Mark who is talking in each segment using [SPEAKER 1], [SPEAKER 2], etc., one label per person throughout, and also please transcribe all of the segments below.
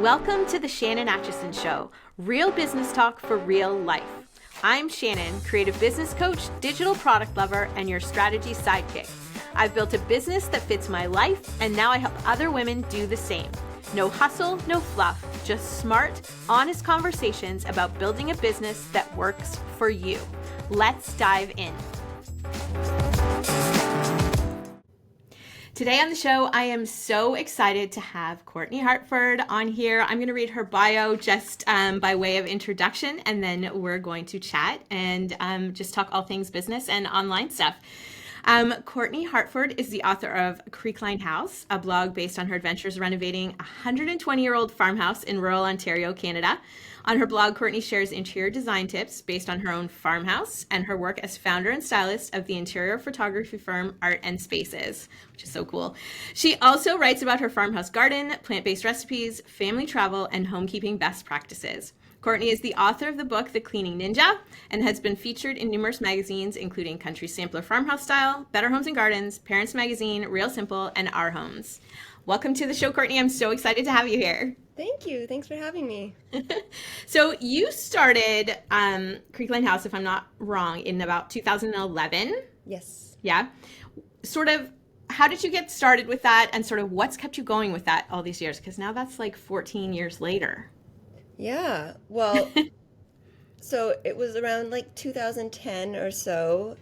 [SPEAKER 1] Welcome to the Shannon Acheson Show, real business talk for real life. I'm Shannon, creative business coach, digital product lover, and your strategy sidekick. I've built a business that fits my life, and now I help other women do the same. No hustle, no fluff, just smart, honest conversations about building a business that works for you. Let's dive in. Today on the show, I am so excited to have Courtenay Hartford on here. I'm going to read her bio just by way of introduction, and then we're going to chat and just talk all things business and online stuff. Courtenay Hartford is the author of Creekline House, a blog based on her adventures renovating a 120-year-old farmhouse in rural Ontario, Canada. On her blog, Courtenay shares interior design tips based on her own farmhouse and her work as founder and stylist of the interior photography firm Art and Spaces, which is so cool. She also writes about her farmhouse garden, plant-based recipes, family travel, and homekeeping best practices. Courtenay is the author of the book, The Cleaning Ninja, and has been featured in numerous magazines, including Country Sampler Farmhouse Style, Better Homes and Gardens, Parents Magazine, Real Simple, and Our Homes. Welcome to the show, Courtenay. I'm so excited to have you here.
[SPEAKER 2] Thank you. Thanks for having me.
[SPEAKER 1] So you started Creekline House, if I'm not wrong, in about 2011.
[SPEAKER 2] Yes.
[SPEAKER 1] Yeah. Sort of, how did you get started with that, and sort of what's kept you going with that all these years? Because now that's like 14 years later.
[SPEAKER 2] Yeah. Well, so it was around like 2010 or so.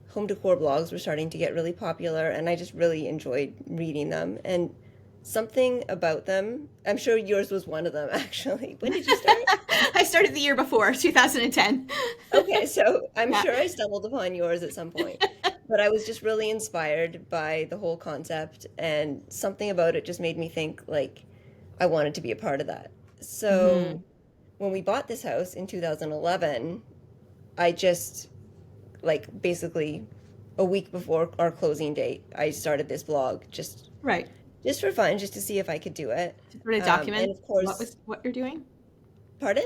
[SPEAKER 2] Home decor blogs were starting to get really popular, and I just really enjoyed reading them. And something about them, I'm sure yours was one of them, actually. When did you start?
[SPEAKER 1] I started the year before, 2010.
[SPEAKER 2] Okay, so I'm sure I stumbled upon yours at some point. But I was just really inspired by the whole concept, and something about it just made me think, like, I wanted to be a part of that. So when we bought this house in 2011, I just, like, basically a week before our closing date, I started this blog just for fun, just to see if I could do it.
[SPEAKER 1] Sort of document
[SPEAKER 2] and of course,
[SPEAKER 1] what you're doing?
[SPEAKER 2] Pardon?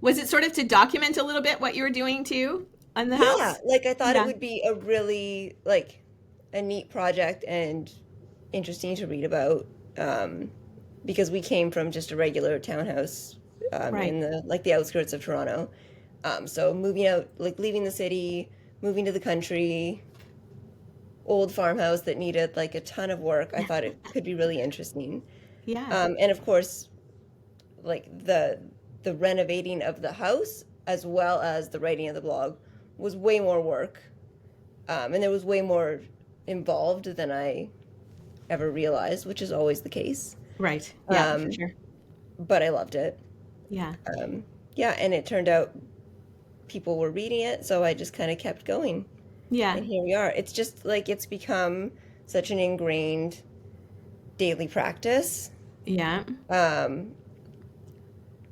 [SPEAKER 1] Was it sort of to document a little bit what you were doing too on the house?
[SPEAKER 2] Yeah, like I thought it would be a really, like, a neat project and interesting to read about, because we came from just a regular townhouse in the outskirts of Toronto. So moving out, like leaving the city, moving to the country, old farmhouse that needed like a ton of work. I thought it could be really interesting.
[SPEAKER 1] Yeah.
[SPEAKER 2] And of course, like the renovating of the house as well as the writing of the blog was way more work. And there was way more involved than I ever realized, which is always the case.
[SPEAKER 1] Right. Yeah, for sure.
[SPEAKER 2] But I loved it.
[SPEAKER 1] Yeah.
[SPEAKER 2] And it turned out people were reading it, so I just kind of kept going.
[SPEAKER 1] Yeah.
[SPEAKER 2] And here we are. It's just like it's become such an ingrained daily practice.
[SPEAKER 1] Yeah.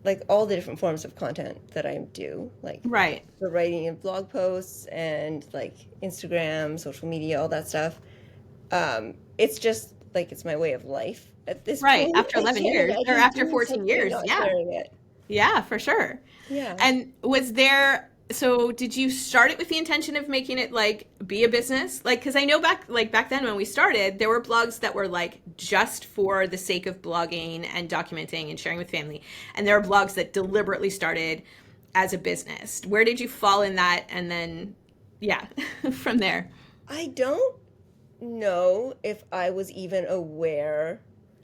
[SPEAKER 2] Like all the different forms of content that I do, like the writing of blog posts and like Instagram, social media, all that stuff. It's just like it's my way of life at this point.
[SPEAKER 1] After 11 years or after 14 years. Yeah. Yeah, for sure.
[SPEAKER 2] Yeah.
[SPEAKER 1] And so did you start it with the intention of making it like be a business? Like, cause I know back then when we started, there were blogs that were like just for the sake of blogging and documenting and sharing with family. And there are blogs that deliberately started as a business. Where did you fall in that? And then, from there.
[SPEAKER 2] I don't know if I was even aware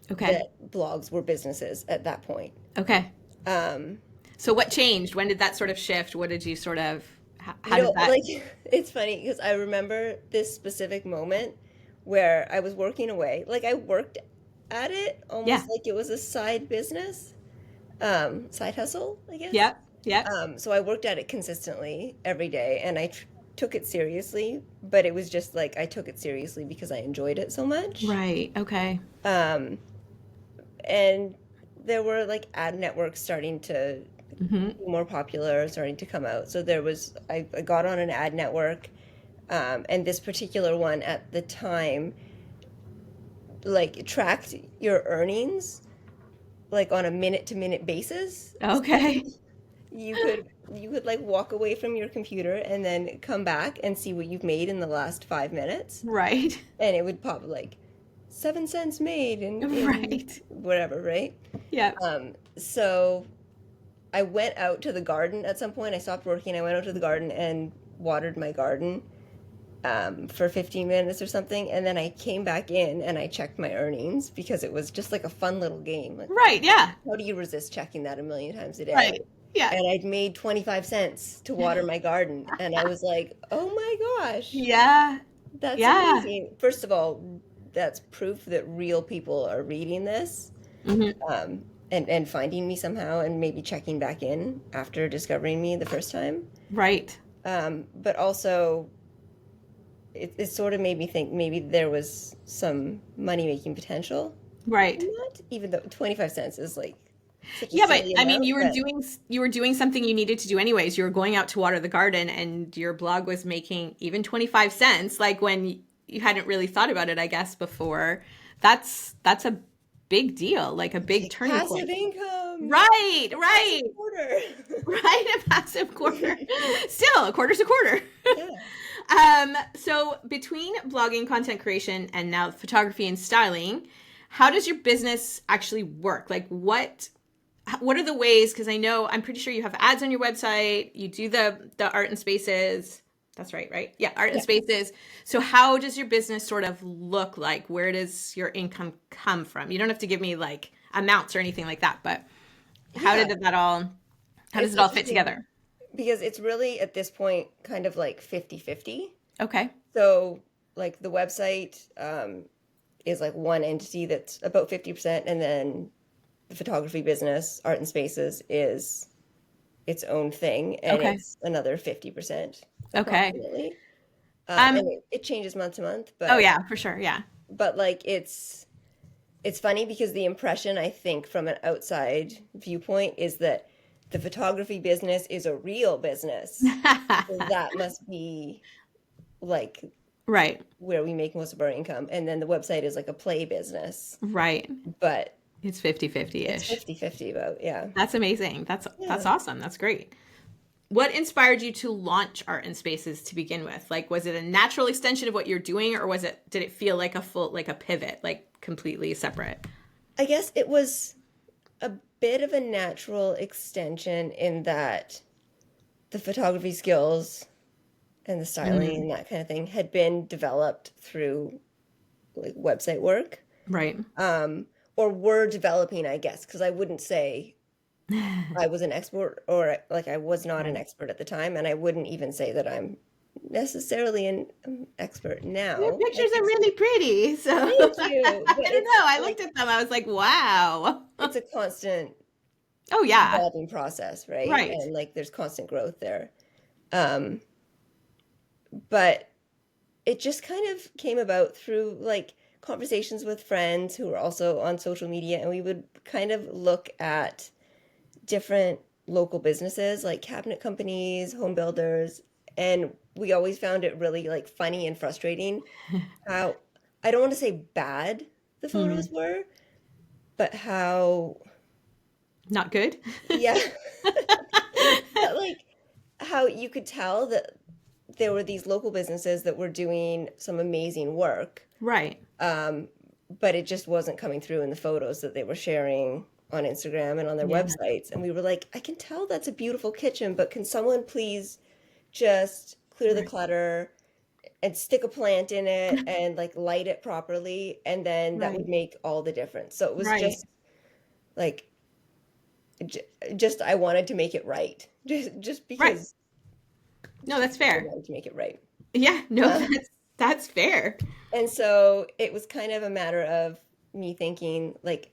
[SPEAKER 2] that blogs were businesses at that point.
[SPEAKER 1] Okay. So what changed? When did that sort of shift? What did you sort of, how did that?
[SPEAKER 2] Like, it's funny because I remember this specific moment where I was working away. Like I worked at it almost like it was a side business, side hustle, I guess.
[SPEAKER 1] Yeah. Yeah.
[SPEAKER 2] So I worked at it consistently every day, and I took it seriously, but it was just like I took it seriously because I enjoyed it so much.
[SPEAKER 1] Right. Okay.
[SPEAKER 2] And there were like ad networks starting to be more popular, starting to come out. So I got on an ad network, and this particular one at the time, like tracked your earnings, like on a minute to minute basis.
[SPEAKER 1] Okay.
[SPEAKER 2] You could like walk away from your computer and then come back and see what you've made in the last 5 minutes.
[SPEAKER 1] Right.
[SPEAKER 2] And it would pop like 7 cents made in
[SPEAKER 1] Right.
[SPEAKER 2] whatever, right?
[SPEAKER 1] Yeah.
[SPEAKER 2] So I went out to the garden at some point. I stopped working. I went out to the garden and watered my garden for 15 minutes or something. And then I came back in and I checked my earnings because it was just like a fun little game. Like,
[SPEAKER 1] Right. Yeah.
[SPEAKER 2] how do you resist checking that a million times a day?
[SPEAKER 1] Right. Yeah.
[SPEAKER 2] And I'd made 25 cents to water my garden. And I was like, oh my gosh,
[SPEAKER 1] Yeah.
[SPEAKER 2] that's
[SPEAKER 1] Yeah.
[SPEAKER 2] amazing. First of all, that's proof that real people are reading this,
[SPEAKER 1] Hmm.
[SPEAKER 2] and finding me somehow and maybe checking back in after discovering me the first time.
[SPEAKER 1] Right.
[SPEAKER 2] But also, it sort of made me think maybe there was some money making potential
[SPEAKER 1] Right.
[SPEAKER 2] in that, even though 25 cents is like such a
[SPEAKER 1] Yeah, but
[SPEAKER 2] silly
[SPEAKER 1] I mean,
[SPEAKER 2] amount. But
[SPEAKER 1] you were doing something you needed to do anyways. You were going out to water the garden, and your blog was making even 25 cents. Like when you hadn't really thought about it, I guess before. That's a big deal, like a
[SPEAKER 2] it's
[SPEAKER 1] big
[SPEAKER 2] like
[SPEAKER 1] turning
[SPEAKER 2] passive
[SPEAKER 1] point.
[SPEAKER 2] income,
[SPEAKER 1] Right.
[SPEAKER 2] passive
[SPEAKER 1] Right.
[SPEAKER 2] quarter.
[SPEAKER 1] Right. A passive quarter. Still, a quarter's a quarter.
[SPEAKER 2] Yeah.
[SPEAKER 1] So between blogging, content creation, and now photography and styling, how does your business actually work? Like what are the ways? Because I know I'm pretty sure you have ads on your website. You do the art and spaces. That's right, right? Yeah, art and
[SPEAKER 2] Yeah.
[SPEAKER 1] spaces. So how does your business sort of look like? Where does your income come from? You don't have to give me like amounts or anything like that, but how
[SPEAKER 2] Yeah.
[SPEAKER 1] did that all how does
[SPEAKER 2] It's
[SPEAKER 1] it all fit
[SPEAKER 2] interesting
[SPEAKER 1] together?
[SPEAKER 2] because it's really at this point kind of like 50-50.
[SPEAKER 1] Okay.
[SPEAKER 2] So, like the website is like one entity that's about 50%, and then the photography business, Art and Spaces, is its own thing, and
[SPEAKER 1] Okay.
[SPEAKER 2] it's another 50%
[SPEAKER 1] Okay.
[SPEAKER 2] approximately. And
[SPEAKER 1] Um
[SPEAKER 2] it changes month to month,
[SPEAKER 1] oh yeah, for sure. Yeah.
[SPEAKER 2] but like it's funny because the impression I think from an outside viewpoint is that the photography business is a real business. So that must be like
[SPEAKER 1] Right.
[SPEAKER 2] where we make most of our income. And then the website is like a play business.
[SPEAKER 1] Right.
[SPEAKER 2] But
[SPEAKER 1] It's 50-50
[SPEAKER 2] it's
[SPEAKER 1] ish.
[SPEAKER 2] 50-50 about, yeah.
[SPEAKER 1] That's amazing. That's
[SPEAKER 2] Yeah.
[SPEAKER 1] awesome. That's great. What inspired you to launch Art and Spaces to begin with? Like, was it a natural extension of what you're doing, or did it feel like like a pivot, like completely separate?
[SPEAKER 2] I guess it was a bit of a natural extension in that the photography skills and the styling
[SPEAKER 1] Mm,
[SPEAKER 2] and that kind of thing had been developed through like website work,
[SPEAKER 1] right.
[SPEAKER 2] um, or were developing, I guess, because I wouldn't say I was an expert, or like I was not an
[SPEAKER 1] Right.
[SPEAKER 2] expert at the time, and I wouldn't even say that I'm necessarily an expert
[SPEAKER 1] Your
[SPEAKER 2] now.
[SPEAKER 1] pictures
[SPEAKER 2] Like
[SPEAKER 1] are
[SPEAKER 2] it's
[SPEAKER 1] really pretty. So
[SPEAKER 2] thank you,
[SPEAKER 1] I
[SPEAKER 2] but
[SPEAKER 1] don't know. I
[SPEAKER 2] like
[SPEAKER 1] looked at them. I was like, wow.
[SPEAKER 2] it's a constant
[SPEAKER 1] Oh yeah.
[SPEAKER 2] evolving process, right?
[SPEAKER 1] Right.
[SPEAKER 2] And like there's constant growth there. Um, but it just kind of came about through like conversations with friends who were also on social media, and we would kind of look at different local businesses like cabinet companies, home builders, and we always found it really like funny and frustrating how, I don't want to say bad the photos
[SPEAKER 1] Hmm.
[SPEAKER 2] were, but how,
[SPEAKER 1] Not good.
[SPEAKER 2] yeah, but like how you could tell that there were these local businesses that were doing some amazing work,
[SPEAKER 1] Right.
[SPEAKER 2] um, but it just wasn't coming through in the photos that they were sharing on Instagram and on their
[SPEAKER 1] Yeah.
[SPEAKER 2] websites. And we were like, I can tell that's a beautiful kitchen, but can someone please just clear the
[SPEAKER 1] Right.
[SPEAKER 2] clutter and stick a plant in it and like light it properly? And then that would
[SPEAKER 1] Right.
[SPEAKER 2] make all the difference. So it was
[SPEAKER 1] Right.
[SPEAKER 2] just like, just I wanted to make it right, just
[SPEAKER 1] Right.
[SPEAKER 2] because
[SPEAKER 1] No, that's
[SPEAKER 2] I
[SPEAKER 1] fair.
[SPEAKER 2] wanted to make it right.
[SPEAKER 1] Yeah. No,
[SPEAKER 2] Uh,
[SPEAKER 1] that's fair.
[SPEAKER 2] and so it was kind of a matter of me thinking, like,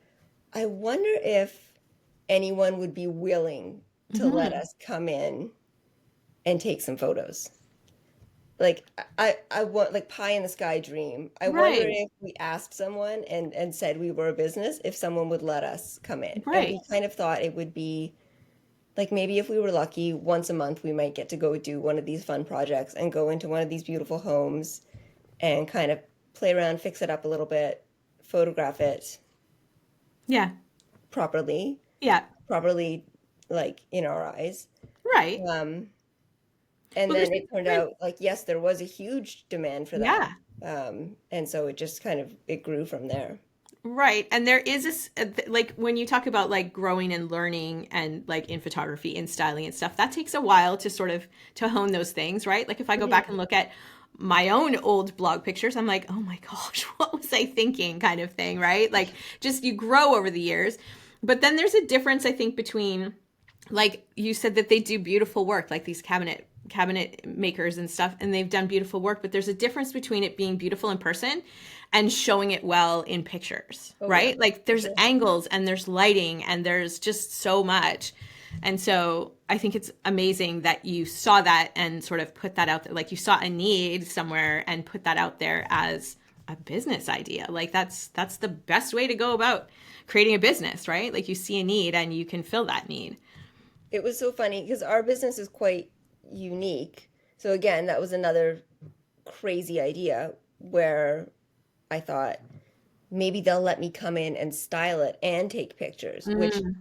[SPEAKER 2] I wonder if anyone would be willing to let
[SPEAKER 1] Hmm.
[SPEAKER 2] us come in and take some photos. Like I want like pie in the sky dream. I wonder
[SPEAKER 1] Right.
[SPEAKER 2] if we asked someone and said we were a business, if someone would let us come in. And
[SPEAKER 1] Right.
[SPEAKER 2] we kind of thought it would be like maybe if we were lucky, once a month we might get to go do one of these fun projects and go into one of these beautiful homes and kind of play around, fix it up a little bit, photograph it
[SPEAKER 1] Yeah.
[SPEAKER 2] properly,
[SPEAKER 1] Yeah.
[SPEAKER 2] properly like in our eyes.
[SPEAKER 1] Right.
[SPEAKER 2] Um, and
[SPEAKER 1] Well, there's
[SPEAKER 2] then it turned
[SPEAKER 1] different.
[SPEAKER 2] out like, yes, there was a huge demand for that.
[SPEAKER 1] Yeah.
[SPEAKER 2] And so it just kind of, it grew from there.
[SPEAKER 1] Right. And there is this, like, when you talk about like growing and learning and like in photography and styling and stuff, that takes a while to sort of to hone those things, right? Like if I go back and look at my own old blog pictures, I'm like, oh my gosh, what was I thinking kind of thing, right? Like just you grow over the years. But then there's a difference, I think, between like you said that they do beautiful work, like these cabinet makers and stuff, and they've done beautiful work, but there's a difference between it being beautiful in person and showing it well in pictures,
[SPEAKER 2] Oh yeah,
[SPEAKER 1] right? Like
[SPEAKER 2] for
[SPEAKER 1] there's
[SPEAKER 2] sure.
[SPEAKER 1] angles and there's lighting and there's just so much. And so I think it's amazing that you saw that and sort of put that out there. Like you saw a need somewhere and put that out there as a business idea. Like that's the best way to go about creating a business, right? Like you see a need and you can fill that need.
[SPEAKER 2] It was so funny because our business is quite unique. So again, that was another crazy idea where I thought maybe they'll let me come in and style it and take pictures, which
[SPEAKER 1] Mm,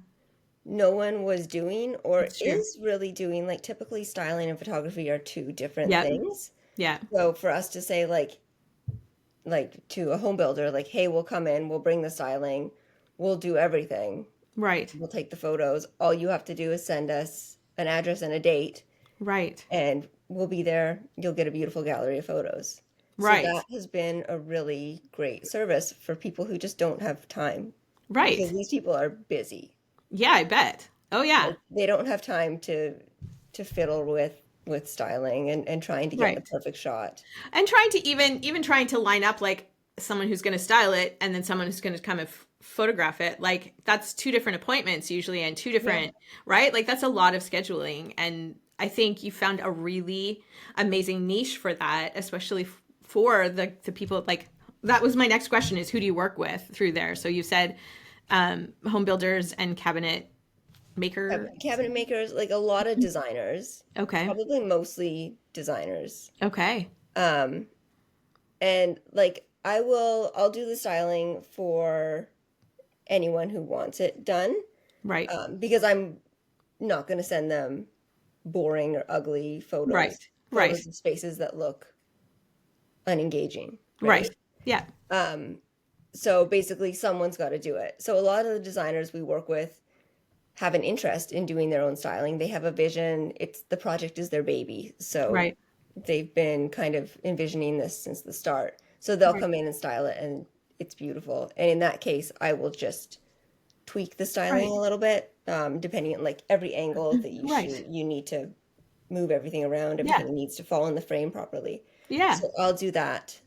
[SPEAKER 2] no one was doing or
[SPEAKER 1] that's true.
[SPEAKER 2] is really doing. Like typically styling and photography are two different
[SPEAKER 1] Yep.
[SPEAKER 2] things.
[SPEAKER 1] Yeah.
[SPEAKER 2] So for us to say like to a home builder, like, hey, we'll come in, we'll bring the styling, we'll do everything.
[SPEAKER 1] Right.
[SPEAKER 2] We'll take the photos. All you have to do is send us an address and a date,
[SPEAKER 1] Right.
[SPEAKER 2] and we'll be there. You'll get a beautiful gallery of photos. So
[SPEAKER 1] Right.
[SPEAKER 2] that has been a really great service for people who just don't have time because
[SPEAKER 1] Right.
[SPEAKER 2] these people are busy.
[SPEAKER 1] Yeah, I bet. Oh yeah.
[SPEAKER 2] Like they don't have time to fiddle with styling and trying to get the
[SPEAKER 1] Right.
[SPEAKER 2] perfect shot.
[SPEAKER 1] And trying to even trying to line up like someone who's going to style it and then someone who's going to come and photograph it, like that's two different appointments usually and two
[SPEAKER 2] Yeah.
[SPEAKER 1] different, right? Like that's a lot of scheduling. And I think you found a really amazing niche for that, especially for the people. Like that was my next question, is who do you work with through there? So you said home builders and cabinet maker.
[SPEAKER 2] Cabinet makers, like a lot of designers,
[SPEAKER 1] Okay.
[SPEAKER 2] probably mostly designers.
[SPEAKER 1] Okay.
[SPEAKER 2] Um, and like I'll do the styling for anyone who wants it done,
[SPEAKER 1] Right.
[SPEAKER 2] because I'm not going to send them boring or ugly
[SPEAKER 1] Right. Right.
[SPEAKER 2] photos of spaces that look unengaging,
[SPEAKER 1] Right.
[SPEAKER 2] right?
[SPEAKER 1] Yeah.
[SPEAKER 2] So basically, someone's got to do it. So a lot of the designers we work with have an interest in doing their own styling. They have a vision. It's the project is their baby. So
[SPEAKER 1] Right.
[SPEAKER 2] they've been kind of envisioning this since the start. So they'll
[SPEAKER 1] Right.
[SPEAKER 2] come in and style it and it's beautiful. And in that case, I will just tweak the styling
[SPEAKER 1] Right.
[SPEAKER 2] a little bit, depending on like every angle that you
[SPEAKER 1] Right.
[SPEAKER 2] shoot, you need to move everything around.
[SPEAKER 1] Yeah.
[SPEAKER 2] Everything needs to fall in the frame properly.
[SPEAKER 1] Yeah.
[SPEAKER 2] So I'll do that.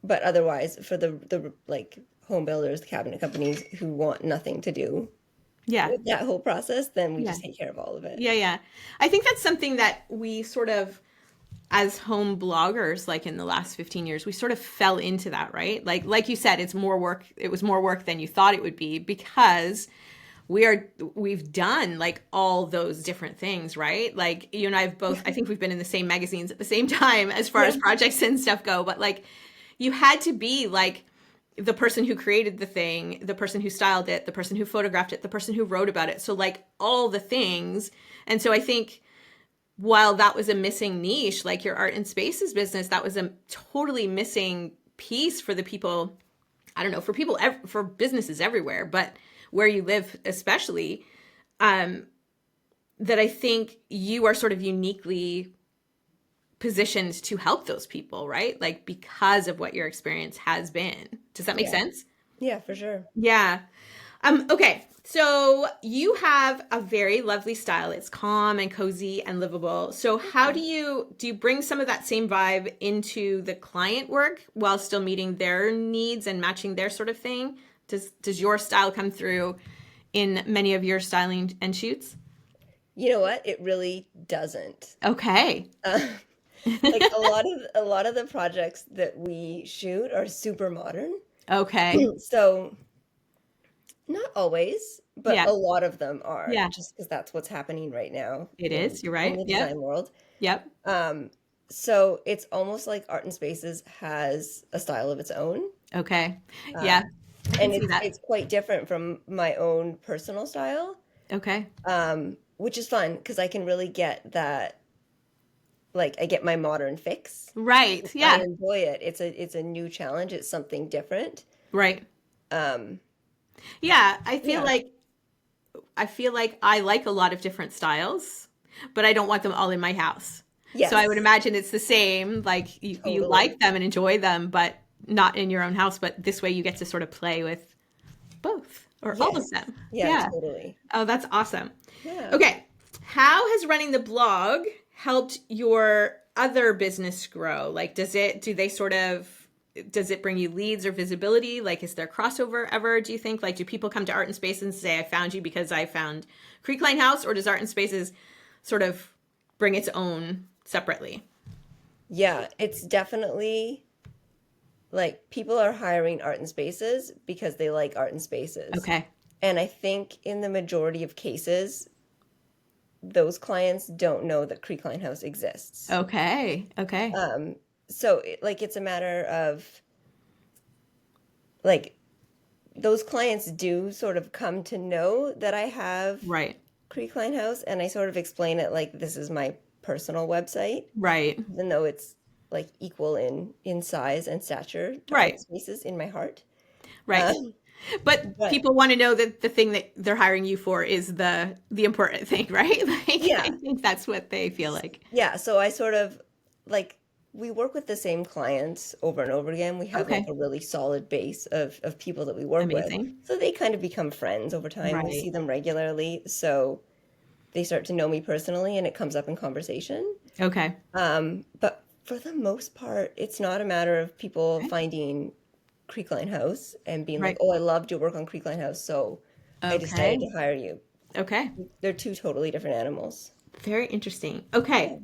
[SPEAKER 2] But otherwise, for the like home builders, the cabinet companies who want nothing to do
[SPEAKER 1] Yeah.
[SPEAKER 2] with that whole process, then we
[SPEAKER 1] Yeah.
[SPEAKER 2] just take care of all of it.
[SPEAKER 1] Yeah. Yeah. I think that's something that we sort of, as home bloggers, like in the last 15 years, we sort of fell into that, right? Like you said, it's more work. It was more work than you thought it would be because we've done like all those different things, right? Like you and I have both, I think we've been in the same magazines at the same time as far as
[SPEAKER 2] Yeah.
[SPEAKER 1] projects and stuff go, but like you had to be like the person who created the thing, the person who styled it, the person who photographed it, the person who wrote about it. So like all the things. And so I think while that was a missing niche, like your art and spaces business, that was a totally missing piece for the people. I don't know, for people, for businesses everywhere, but where you live, especially, that I think you are sort of uniquely positioned to help those people, right? Like because of what your experience has been. Does that make
[SPEAKER 2] Yeah.
[SPEAKER 1] sense?
[SPEAKER 2] Yeah, for sure.
[SPEAKER 1] Yeah. Okay. So you have a very lovely style. It's calm and cozy and livable. So how do you bring some of that same vibe into the client work while still meeting their needs and matching their sort of thing? Does your style come through in many of your styling and shoots?
[SPEAKER 2] You know what? It really doesn't.
[SPEAKER 1] Okay.
[SPEAKER 2] Uh, like a lot of the projects that we shoot are super modern.
[SPEAKER 1] Okay.
[SPEAKER 2] So not always, but
[SPEAKER 1] Yeah.
[SPEAKER 2] a lot of them are
[SPEAKER 1] Yeah.
[SPEAKER 2] just because that's what's happening right now
[SPEAKER 1] It
[SPEAKER 2] in
[SPEAKER 1] is. You're
[SPEAKER 2] in
[SPEAKER 1] right.
[SPEAKER 2] the
[SPEAKER 1] Yep.
[SPEAKER 2] design world.
[SPEAKER 1] Yep.
[SPEAKER 2] Um, so it's almost like Art and Spaces has a style of its own.
[SPEAKER 1] Okay.
[SPEAKER 2] Uh,
[SPEAKER 1] Yeah. I can
[SPEAKER 2] and
[SPEAKER 1] see
[SPEAKER 2] it's
[SPEAKER 1] that.
[SPEAKER 2] it's quite different from my own personal style,
[SPEAKER 1] Okay.
[SPEAKER 2] which is fun because I can really get that like I get my modern fix.
[SPEAKER 1] Right.
[SPEAKER 2] I
[SPEAKER 1] Yeah.
[SPEAKER 2] enjoy it. It's a new challenge. It's something different.
[SPEAKER 1] Right.
[SPEAKER 2] Um,
[SPEAKER 1] Yeah.
[SPEAKER 2] yeah.
[SPEAKER 1] I feel like I like a lot of different styles, but I don't want them all in my house. So I would
[SPEAKER 2] Yes,
[SPEAKER 1] imagine it's the same. Like you
[SPEAKER 2] totally.
[SPEAKER 1] like them and enjoy them, but not in your own house. But this way you get to sort of play with both or all of
[SPEAKER 2] Yes.
[SPEAKER 1] them.
[SPEAKER 2] Yeah,
[SPEAKER 1] Yeah.
[SPEAKER 2] totally.
[SPEAKER 1] Oh, that's awesome.
[SPEAKER 2] Yeah.
[SPEAKER 1] Okay. How has running the blog helped your other business grow? Like, does it bring you leads or visibility? Like, is there crossover ever, do you think? Like, do people come to Art and Spaces and say, I found you because I found Creekline House? Or does Art and Spaces sort of bring its own separately?
[SPEAKER 2] Yeah, it's definitely like people are hiring art and spaces because they like art and spaces.
[SPEAKER 1] Okay.
[SPEAKER 2] And I think in the majority of cases, those clients don't know that Creekline House exists.
[SPEAKER 1] Okay. Okay.
[SPEAKER 2] Um, so like it's a matter of like those clients do sort of come to know that I have
[SPEAKER 1] Right.
[SPEAKER 2] Creekline House, and I sort of explain it like this is my personal website,
[SPEAKER 1] Right.
[SPEAKER 2] even though it's like equal in size and stature to art
[SPEAKER 1] Right.
[SPEAKER 2] spaces in my heart.
[SPEAKER 1] Right.
[SPEAKER 2] Um,
[SPEAKER 1] But
[SPEAKER 2] but
[SPEAKER 1] people want to know that the thing that they're hiring you for is the important thing, right? Like I
[SPEAKER 2] yeah,
[SPEAKER 1] think that's what they feel like.
[SPEAKER 2] yeah. So I sort of like we work with the same clients over and over again. We have like
[SPEAKER 1] Okay.
[SPEAKER 2] a really solid base of people that we work with.
[SPEAKER 1] Amazing.
[SPEAKER 2] So they kind of become friends over time. We
[SPEAKER 1] Right.
[SPEAKER 2] see them regularly. So they start to know me personally and it comes up in conversation.
[SPEAKER 1] Okay.
[SPEAKER 2] But for the most part, it's not a matter of people
[SPEAKER 1] Okay.
[SPEAKER 2] finding Creekline House and being like,
[SPEAKER 1] Right.
[SPEAKER 2] oh, I loved your work on Creekline House, so I decided
[SPEAKER 1] Okay.
[SPEAKER 2] to hire you.
[SPEAKER 1] Okay.
[SPEAKER 2] They're two totally different animals.
[SPEAKER 1] Very interesting.
[SPEAKER 2] Yeah.
[SPEAKER 1] Okay.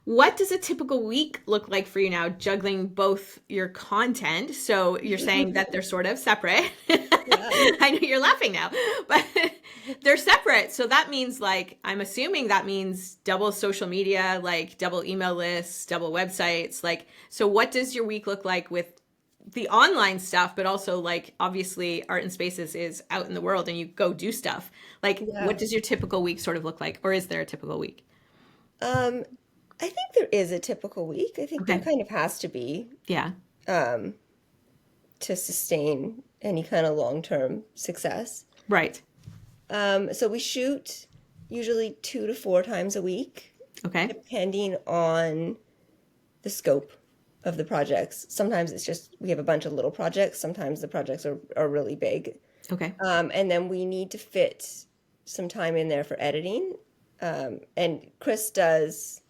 [SPEAKER 1] What does a typical week look like for you now, juggling both your content? So you're saying that they're sort of separate.
[SPEAKER 2] Yeah.
[SPEAKER 1] I know you're laughing now, but they're separate. So that means, like, I'm assuming that means double social media, like double email lists, double websites. Like, so what does your week look like with the online stuff, but also like obviously Art and Spaces is out in the world and you go do stuff. Like, what
[SPEAKER 2] Yeah.
[SPEAKER 1] does your typical week sort of look like? Or is there a typical week?
[SPEAKER 2] Um, I think there is a typical week. I think there
[SPEAKER 1] Okay.
[SPEAKER 2] kind of has to be
[SPEAKER 1] Yeah.
[SPEAKER 2] um, to sustain any kind of long-term success.
[SPEAKER 1] Right.
[SPEAKER 2] So we shoot usually 2 to 4 times a week,
[SPEAKER 1] Okay.
[SPEAKER 2] depending on the scope of the projects. Sometimes it's just we have a bunch of little projects. Sometimes the projects are really big.
[SPEAKER 1] Okay.
[SPEAKER 2] And then we need to fit some time in there for editing. And Chris does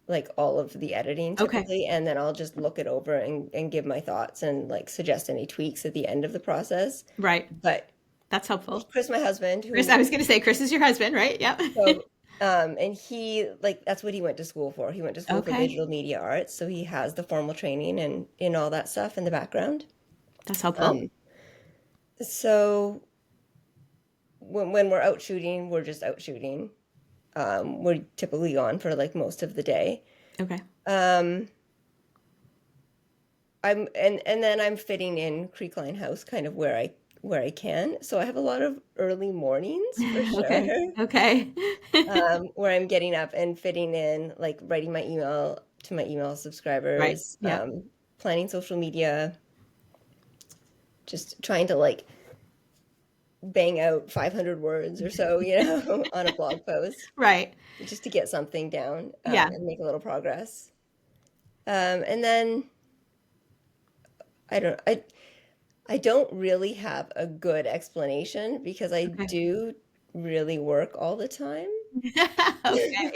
[SPEAKER 2] like all of the editing
[SPEAKER 1] Okay.
[SPEAKER 2] typically, and then I'll just look it over and give my thoughts and like suggest any tweaks at the end of the process.
[SPEAKER 1] Right.
[SPEAKER 2] But
[SPEAKER 1] That's helpful.
[SPEAKER 2] Chris, my husband,
[SPEAKER 1] Chris,
[SPEAKER 2] who
[SPEAKER 1] I was going to say, Chris is your husband, right? Yep.
[SPEAKER 2] so and he like that's what he went to school for. He went to school for
[SPEAKER 1] Okay.
[SPEAKER 2] digital media arts, so he has the formal training and in all that stuff in the background.
[SPEAKER 1] That's helpful.
[SPEAKER 2] Um, so when we're out shooting, we're just out shooting. We're typically gone for like most of the day.
[SPEAKER 1] Okay.
[SPEAKER 2] Um, and then I'm fitting in Creekline House kind of where I can. So I have a lot of early mornings for
[SPEAKER 1] Okay.
[SPEAKER 2] sure.
[SPEAKER 1] Okay.
[SPEAKER 2] Where I'm getting up and fitting in, like writing my email to my email
[SPEAKER 1] Right.
[SPEAKER 2] subscribers,
[SPEAKER 1] Yeah.
[SPEAKER 2] planning social media, just trying to like bang out 500 words or so, on a blog post
[SPEAKER 1] Right.
[SPEAKER 2] just to get something down
[SPEAKER 1] Yeah.
[SPEAKER 2] and make a little progress. And then I don't, I don't really have a good explanation because I
[SPEAKER 1] Okay.
[SPEAKER 2] do really work all the time.
[SPEAKER 1] Okay.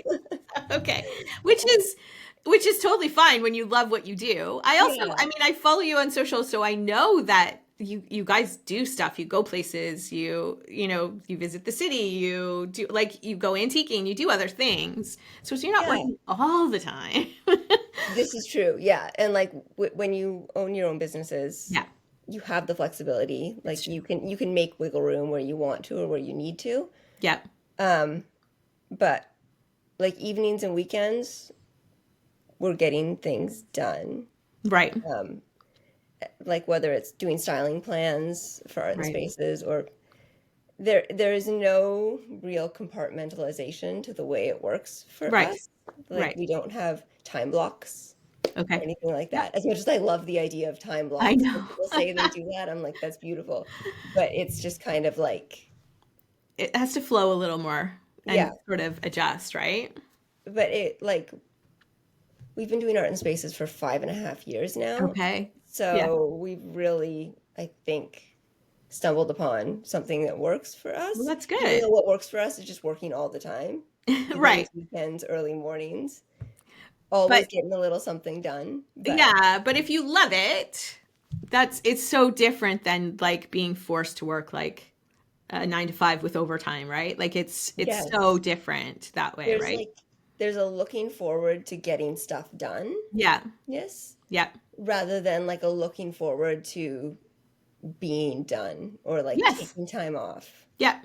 [SPEAKER 1] Okay. Which is totally fine when you love what you do.
[SPEAKER 2] Yeah.
[SPEAKER 1] I follow you on social, so I know that you guys do stuff. You go places, you visit the city, you do like you go antiquing, you do other things. So you're not
[SPEAKER 2] Yeah.
[SPEAKER 1] working all the time.
[SPEAKER 2] This is true. Yeah. And like when you own your own businesses,
[SPEAKER 1] Yeah.
[SPEAKER 2] you have the flexibility.
[SPEAKER 1] That's
[SPEAKER 2] Like
[SPEAKER 1] true.
[SPEAKER 2] you can make wiggle room where you want to or where you need to.
[SPEAKER 1] Yep.
[SPEAKER 2] Um, but like evenings and weekends, we're getting things done.
[SPEAKER 1] Right.
[SPEAKER 2] Like whether it's doing styling plans for art and
[SPEAKER 1] Right.
[SPEAKER 2] spaces or there is no real compartmentalization to the way it works for
[SPEAKER 1] Right.
[SPEAKER 2] us. Like
[SPEAKER 1] Right.
[SPEAKER 2] we don't have time blocks or
[SPEAKER 1] Okay.
[SPEAKER 2] anything like
[SPEAKER 1] Yeah.
[SPEAKER 2] that. As much as I love the idea of time
[SPEAKER 1] I
[SPEAKER 2] blocks, when
[SPEAKER 1] know.
[SPEAKER 2] people say they do that, I'm like, that's beautiful. But it's just kind of like,
[SPEAKER 1] It has to flow a little more
[SPEAKER 2] yeah.
[SPEAKER 1] and sort of adjust, right?
[SPEAKER 2] But it like we've been doing art in spaces for 5.5 years now.
[SPEAKER 1] Okay. Yeah.
[SPEAKER 2] So we've really, I think, stumbled upon something that works for
[SPEAKER 1] Well,
[SPEAKER 2] us,
[SPEAKER 1] that's
[SPEAKER 2] even
[SPEAKER 1] good.
[SPEAKER 2] though what works for us is just working all the time, evenings,
[SPEAKER 1] Right.
[SPEAKER 2] weekends, early mornings, always
[SPEAKER 1] But
[SPEAKER 2] getting a little something done. But
[SPEAKER 1] yeah, but if you love it, it's so different than like being forced to work like a 9 to 5 with overtime, right? Like it's so
[SPEAKER 2] yes,
[SPEAKER 1] different that way,
[SPEAKER 2] there's
[SPEAKER 1] right?
[SPEAKER 2] like there's a looking forward to getting stuff done,
[SPEAKER 1] Yeah.
[SPEAKER 2] yes,
[SPEAKER 1] Yeah.
[SPEAKER 2] rather than like a looking forward to being done or like
[SPEAKER 1] Yes.
[SPEAKER 2] taking time off.
[SPEAKER 1] Yeah.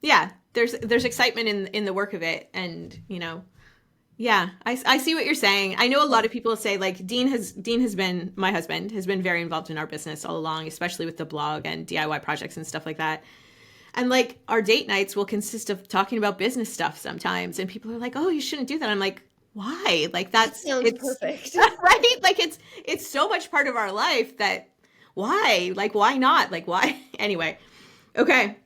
[SPEAKER 1] Yeah. There's excitement in the work of it, and yeah, I see what you're saying. I know a lot of people say like Dean has been my husband has been very involved in our business all along, especially with the blog and DIY projects and stuff like that. And like our date nights will consist of talking about business stuff sometimes, and people are like, "Oh, you shouldn't do that." I'm like, "Why?" Like
[SPEAKER 2] That
[SPEAKER 1] that's
[SPEAKER 2] sounds
[SPEAKER 1] it's
[SPEAKER 2] perfect.
[SPEAKER 1] right. Like it's so much part of our life that why? Like why not? Like why? Anyway, okay,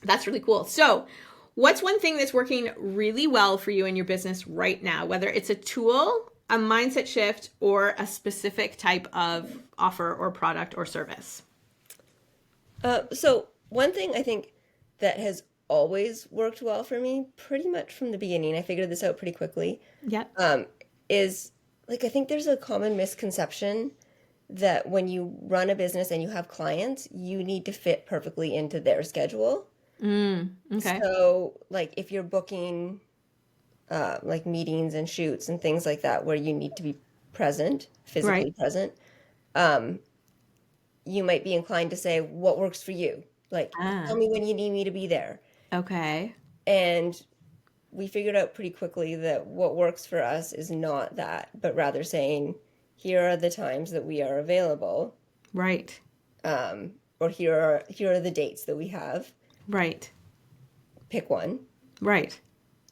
[SPEAKER 1] that's really cool. So, what's one thing that's working really well for you in your business right now? Whether it's a tool, a mindset shift, or a specific type of offer or product or service.
[SPEAKER 2] So one thing I think that has always worked well for me, pretty much from the beginning, I figured this out pretty quickly,
[SPEAKER 1] Yep.
[SPEAKER 2] um, is like I think there's a common misconception that when you run a business and you have clients, you need to fit perfectly into their schedule.
[SPEAKER 1] Okay.
[SPEAKER 2] So, like if you're booking like meetings and shoots and things like that, where you need to be present,
[SPEAKER 1] Right.
[SPEAKER 2] physically present, um, you might be inclined to say, "What works for you? Like, tell
[SPEAKER 1] Ah.
[SPEAKER 2] me when you need me to be there."
[SPEAKER 1] Okay.
[SPEAKER 2] And we figured out pretty quickly that what works for us is not that, but rather saying, "Here are the times that we are available,
[SPEAKER 1] Right.
[SPEAKER 2] or here are the dates that we have.
[SPEAKER 1] Right.
[SPEAKER 2] Pick one."
[SPEAKER 1] Right.